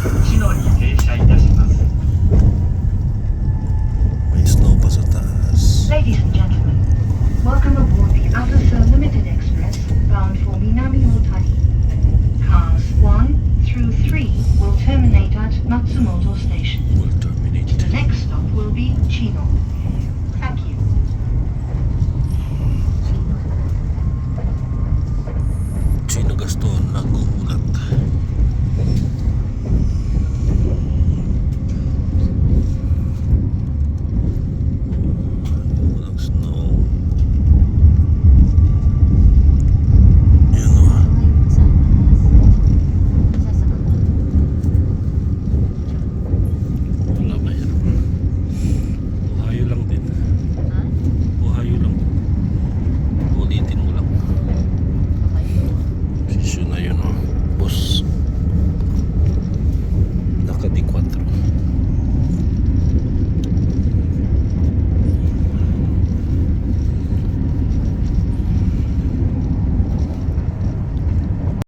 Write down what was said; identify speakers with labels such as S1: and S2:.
S1: 知能に停車いたします。
S2: May snow pa sa taas.
S3: Ladies and gentlemen, welcome aboard the Asaso Limited Express bound for Minami Otari. Cars 1 through 3 will terminate at Matsumoto Station.
S2: Will terminate.
S3: The next stop will be Chino.